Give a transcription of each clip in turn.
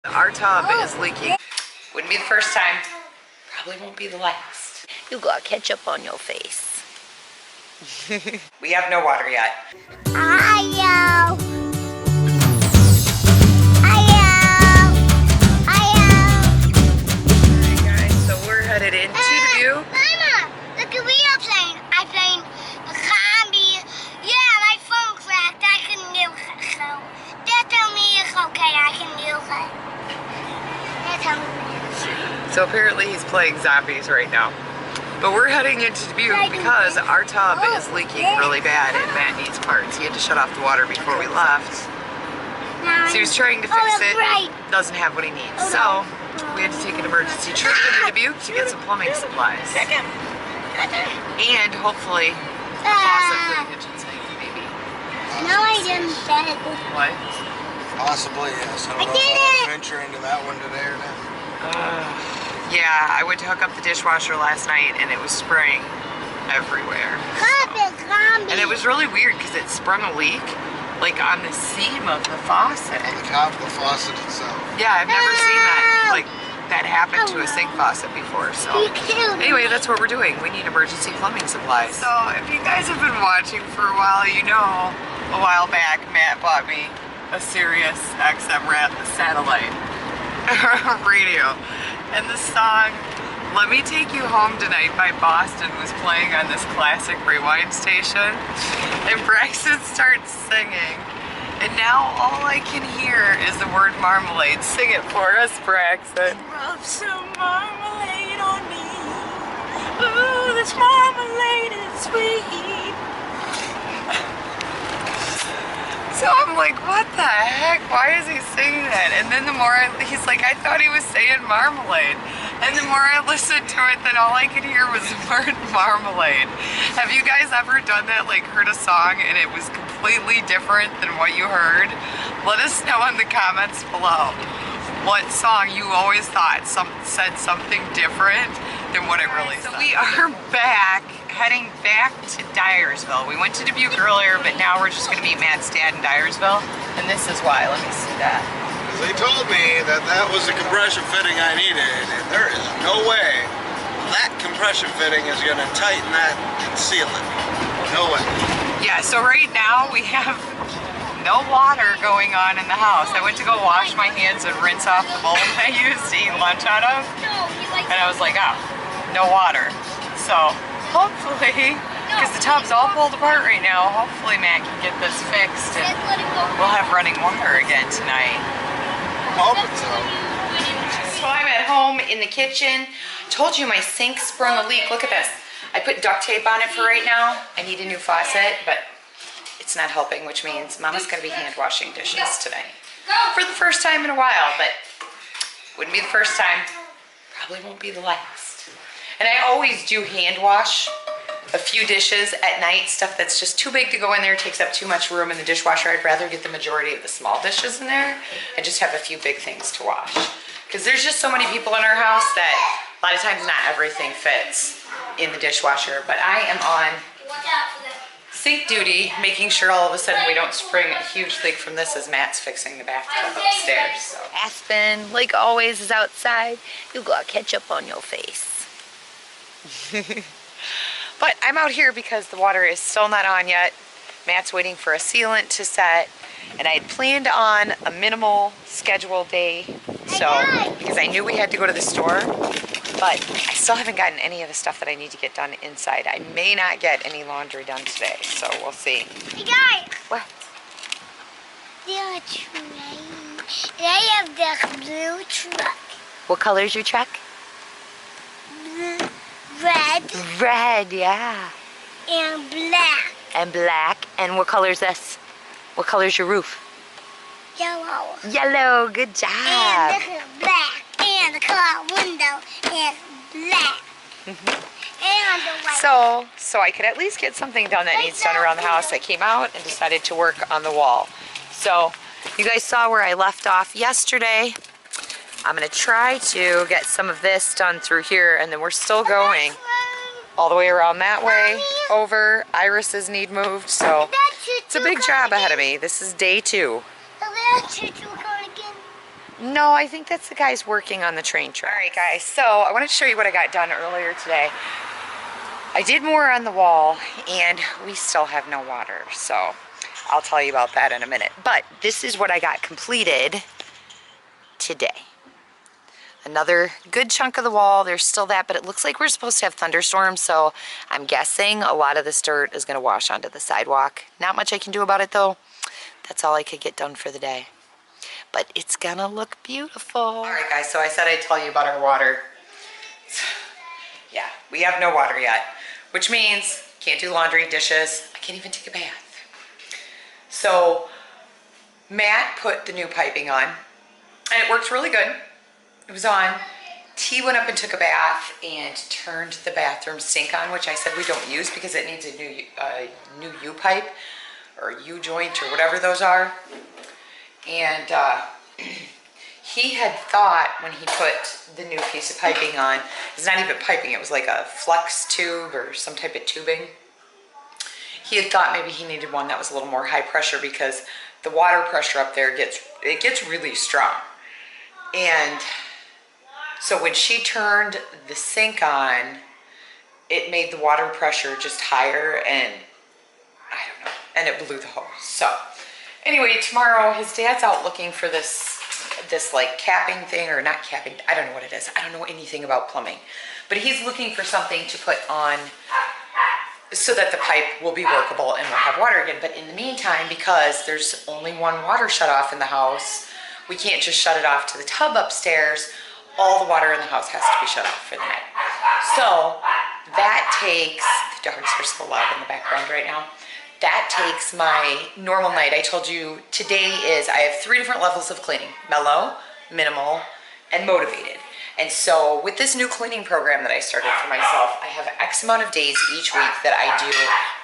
Our tub is leaking. Wouldn't be the first time. Probably won't be the last. You got ketchup on your face. We have no water yet. Hi guys, so we're headed into Dubuque. Mama, look at me playing. I'm playing a combi. Yeah, my phone cracked. I couldn't do it. So they tell me it's okay. I can do it. They tell me. So apparently he's playing zombies right now. But we're heading into Dubuque because our tub is leaking really bad and Matt needs parts. He had to shut off the water before we left. So he was trying to fix it, doesn't have what he needs. So we had to take an emergency trip into Dubuque to get some plumbing supplies. And hopefully a faucet for the kitchen sink, maybe. No, I didn't say it. What? Possibly, yes. I don't know if I'll venture into that one today or not. Yeah, I went to hook up the dishwasher last night and it was spraying everywhere. And it was really weird because it sprung a leak like on the seam of the faucet. On the top of the faucet itself. Yeah, I've never seen that, like, that happen to a sink faucet before. So anyway, that's what we're doing. We need emergency plumbing supplies. So if you guys have been watching for a while, you know a while back Matt bought me a Sirius XM satellite radio. And the song Let Me Take You Home Tonight by Boston was playing on this classic rewind station. And Braxen starts singing. And now all I can hear is the word marmalade. Sing it for us, Braxen. Rub some marmalade on me. Ooh, this marmalade is sweet. So I'm like, what the heck? Why is he singing that? And then the more he's like, I thought he was saying marmalade. And the more I listened to it, then all I could hear was the word marmalade. Have you guys ever done that? Like heard a song and it was completely different than what you heard? Let us know in the comments below what song you always thought said something different than what it really said. So we are back, heading back to Dyersville. We went to Dubuque earlier, but now we're just gonna meet Matt's dad in Dyersville. And this is why, let me see that. They told me that that was the compression fitting I needed, and there is no way that compression fitting is gonna tighten that and seal it. No way. Yeah, so right now we have no water going on in the house. I went to go wash my hands and rinse off the bowl I used to eat lunch out of. And I was like, oh, no water. So hopefully, because the tub's all pulled apart right now, hopefully Matt can get this fixed and we'll have running water again tonight. So I'm at home in the kitchen. Told you my sink sprung a leak. Look at this. I put duct tape on it for right now. I need a new faucet, but it's not helping, which means Mama's gonna be hand washing dishes today. For the first time in a while, but wouldn't be the first time. Probably won't be the last. And I always do hand wash a few dishes at night, stuff that's just too big to go in there, takes up too much room in the dishwasher. I'd rather get the majority of the small dishes in there and just have a few big things to wash. Because there's just so many people in our house that a lot of times not everything fits in the dishwasher. But I am on sink duty, making sure all of a sudden we don't spring a huge leak from this as Matt's fixing the bathtub upstairs. So. Aspen, like always, is outside. You got ketchup on your face. But I'm out here because the water is still not on yet. Matt's waiting for a sealant to set. And I had planned on a minimal scheduled day. So, because I knew we had to go to the store. But I still haven't gotten any of the stuff that I need to get done inside. I may not get any laundry done today. So we'll see. Hey guys! What? They're a train. They have the blue truck. What color is your truck? Red. Red, yeah. And black. And black. And what color is this? What color is your roof? Yellow. Yellow, good job. And this is black. And the car window is black. And the white. So I could at least get something done that needs done around the house. I came out and decided to work on the wall. So you guys saw where I left off yesterday. I'm gonna try to get some of this done through here, and then we're still going all the way around that way, over. Irises need moved, so it's a big job ahead of me. This is day 2. No, I think that's the guys working on the train track. All right, guys, so I wanted to show you what I got done earlier today. I did more on the wall, and we still have no water, so I'll tell you about that in a minute. But this is what I got completed today. Another good chunk of the wall. There's still that, but it looks like we're supposed to have thunderstorms, so I'm guessing a lot of this dirt is going to wash onto the sidewalk. Not much I can do about it, though. That's all I could get done for the day. But it's gonna look beautiful. All right, guys, so I said I'd tell you about our water. Yeah, we have no water yet, which means can't do laundry, dishes. I can't even take a bath. So Matt put the new piping on, and it worked really good. It was on. T went up and took a bath and turned the bathroom sink on, which I said we don't use because it needs a new U-pipe or U-joint or whatever those are. And he had thought when he put the new piece of piping on, it's not even piping, it was like a flex tube or some type of tubing. He had thought maybe he needed one that was a little more high pressure because the water pressure up there gets really strong. And so when she turned the sink on, it made the water pressure just higher, and I don't know, and it blew the hose. So anyway, tomorrow his dad's out looking for this like capping thing, or not capping, I don't know what it is. I don't know anything about plumbing. But he's looking for something to put on so that the pipe will be workable and we'll have water again. But in the meantime, because there's only one water shut off in the house, we can't just shut it off to the tub upstairs. All the water in the house has to be shut off for the night. So that takes, the dogs are so loud in the background right now. That takes my normal night. I told you today is, I have 3 different levels of cleaning: mellow, minimal, and motivated. And so with this new cleaning program that I started for myself, I have X amount of days each week that I do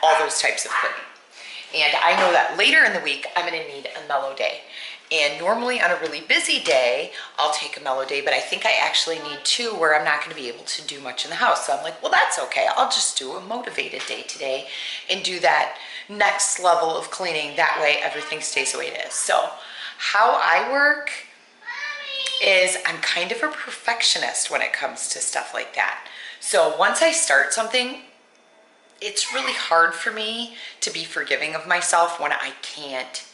all those types of cleaning. And I know that later in the week, I'm gonna need a mellow day. And normally on a really busy day, I'll take a mellow day, but I think I actually need 2 where I'm not gonna be able to do much in the house. So I'm like, well, that's okay. I'll just do a motivated day today and do that next level of cleaning. That way everything stays the way it is. So how I work is I'm kind of a perfectionist when it comes to stuff like that. So once I start something, it's really hard for me to be forgiving of myself when I can't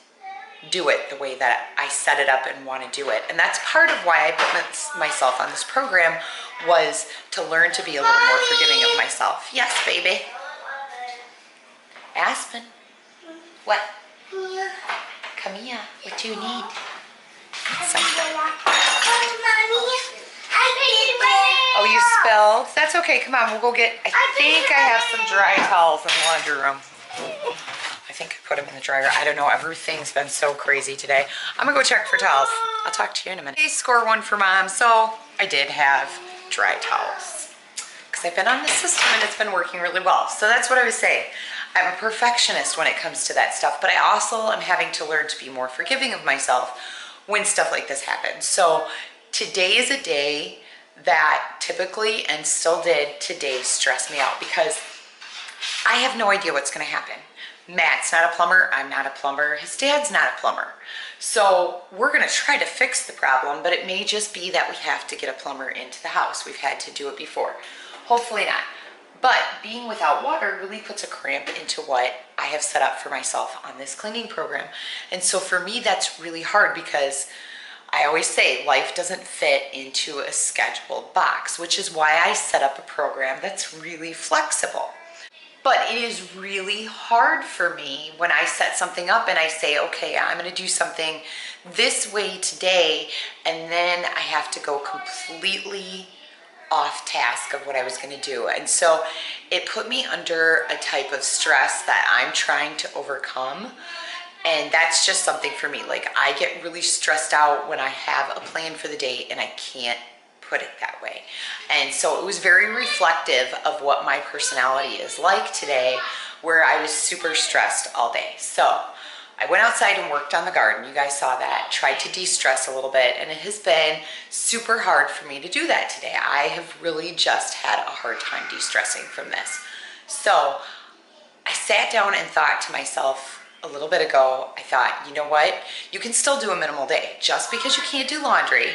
do it the way that I set it up and want to do it. And that's part of why I put myself on this program, was to learn to be a little more forgiving of myself. Yes, baby. Aspen. What? Come here. What do you need? Oh, you spilled? That's okay. Come on, we'll go get, I think I have some dry towels in the laundry room. I think I put them in the dryer. I don't know. Everything's been so crazy today. I'm gonna go check for towels. I'll talk to you in a minute. Hey, score 1 for Mom. So I did have dry towels because I've been on the system and it's been working really well. So that's what I was saying. I'm a perfectionist when it comes to that stuff, but I also am having to learn to be more forgiving of myself when stuff like this happens. So today is a day that typically, and still did today, stress me out because I have no idea what's gonna happen. Matt's not a plumber, I'm not a plumber, his dad's not a plumber. So we're gonna try to fix the problem, but it may just be that we have to get a plumber into the house. We've had to do it before. Hopefully not. But being without water really puts a cramp into what I have set up for myself on this cleaning program. And so for me, that's really hard because I always say life doesn't fit into a scheduled box, which is why I set up a program that's really flexible. But it is really hard for me when I set something up and I say, okay, I'm gonna do something this way today, and then I have to go completely off task of what I was gonna do. And so it put me under a type of stress that I'm trying to overcome. And that's just something for me. Like, I get really stressed out when I have a plan for the day and I can't put it that way. And so it was very reflective of what my personality is like today, where I was super stressed all day. So I went outside and worked on the garden. You guys saw that. Tried to de-stress a little bit, and it has been super hard for me to do that today. I have really just had a hard time de-stressing from this. So I sat down and thought to myself, a little bit ago, I thought, you know what? You can still do a minimal day. Just because you can't do laundry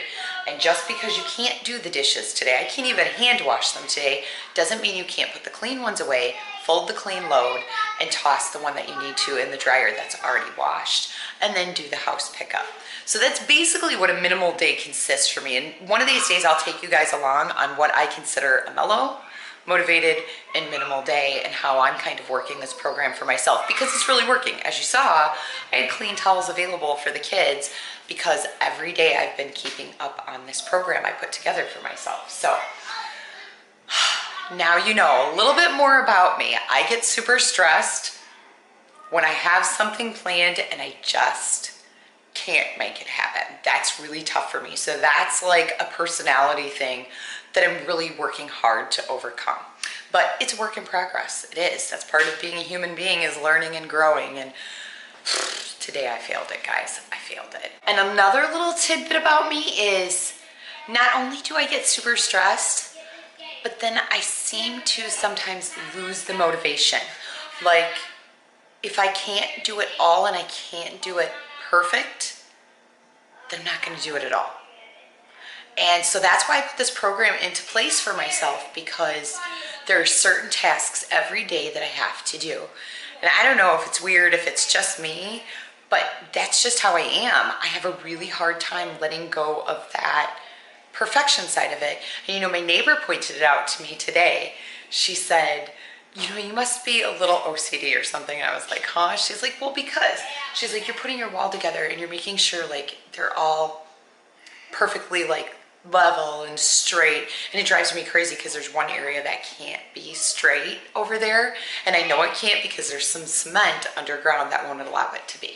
and just because you can't do the dishes today, I can't even hand wash them today, doesn't mean you can't put the clean ones away, fold the clean load, and toss the one that you need to in the dryer that's already washed, and then do the house pickup. So that's basically what a minimal day consists for me. And one of these days I'll take you guys along on what I consider a mellow, motivated, and minimal day and how I'm kind of working this program for myself because it's really working. As you saw, I had clean towels available for the kids because every day I've been keeping up on this program I put together for myself. So now you know a little bit more about me. I get super stressed when I have something planned and I just can't make it happen. That's really tough for me. So that's like a personality thing that I'm really working hard to overcome. But it's a work in progress. It is. That's part of being a human being, is learning and growing. And today I failed it, guys. I failed it. And another little tidbit about me is not only do I get super stressed, but then I seem to sometimes lose the motivation. Like if I can't do it all and I can't do it perfect, then I'm not going to do it at all. And so that's why I put this program into place for myself, because there are certain tasks every day that I have to do. And I don't know if it's weird, if it's just me, but that's just how I am. I have a really hard time letting go of that perfection side of it. And you know, my neighbor pointed it out to me today. She said, you know, you must be a little OCD or something. And I was like, huh? She's like, well, because she's like, you're putting your wall together and you're making sure like they're all perfectly like level and straight, and it drives me crazy because there's one area that can't be straight over there, and I know it can't because there's some cement underground that won't allow it to be,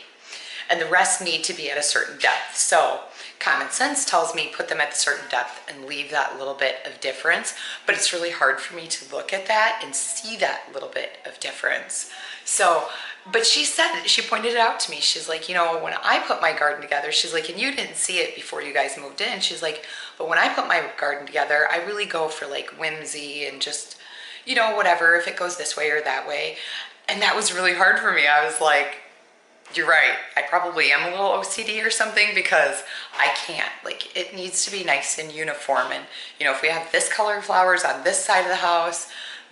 and the rest need to be at a certain depth. So common sense tells me put them at a certain depth and leave that little bit of difference, but it's really hard for me to look at that and see that little bit of difference. So but she said, she pointed it out to me. She's like, you know, when I put my garden together, she's like, and you didn't see it before you guys moved in. She's like, but when I put my garden together, I really go for like whimsy and just, you know, whatever, if it goes this way or that way. And that was really hard for me. I was like, you're right. I probably am a little OCD or something because I can't. Like, it needs to be nice and uniform. And, you know, if we have this color flowers on this side of the house,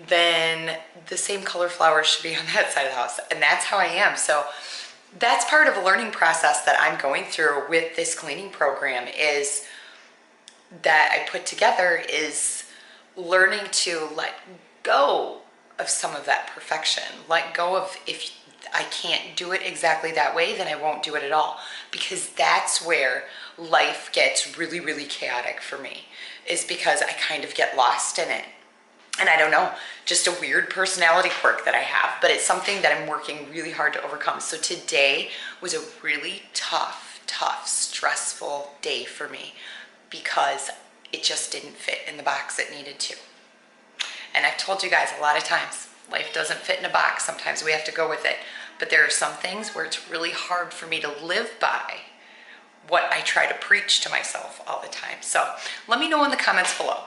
then the same color flowers should be on that side of the house. And that's how I am. So that's part of a learning process that I'm going through with this cleaning program, is that I put together, is learning to let go of some of that perfection. Let go of, if I can't do it exactly that way, then I won't do it at all. Because that's where life gets really, really chaotic for me, is because I kind of get lost in it. And I don't know, just a weird personality quirk that I have, but it's something that I'm working really hard to overcome. So today was a really tough, stressful day for me because it just didn't fit in the box it needed to. And I've told you guys a lot of times, life doesn't fit in a box. Sometimes we have to go with it. But there are some things where it's really hard for me to live by what I try to preach to myself all the time. So let me know in the comments below.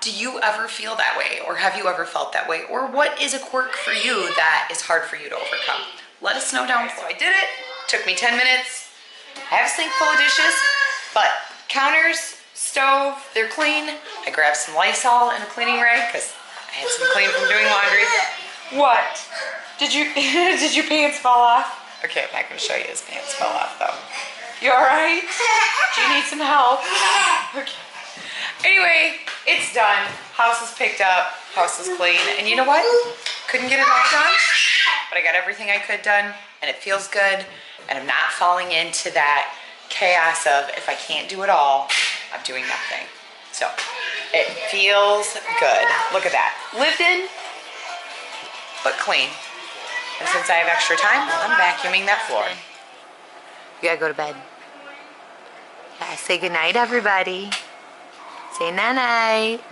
Do you ever feel that way, or have you ever felt that way? Or what is a quirk for you that is hard for you to overcome? Let us know down below. So I did it. Took me 10 minutes. I have a sink full of dishes, but counters, stove, they're clean. I grabbed some Lysol and a cleaning rag because I had some clean from doing laundry. What? Did your pants fall off? Okay, I'm not going to show you his pants fell off though. You all right? Do you need some help? Okay. Anyway, it's done. House is picked up. House is clean. And you know what? Couldn't get it all done, but I got everything I could done, and it feels good. And I'm not falling into that chaos of, if I can't do it all, I'm doing nothing. So it feels good. Look at that. Lived in, but clean. And since I have extra time, I'm vacuuming that floor. You gotta go to bed. Yeah, say goodnight, everybody. Say night-night.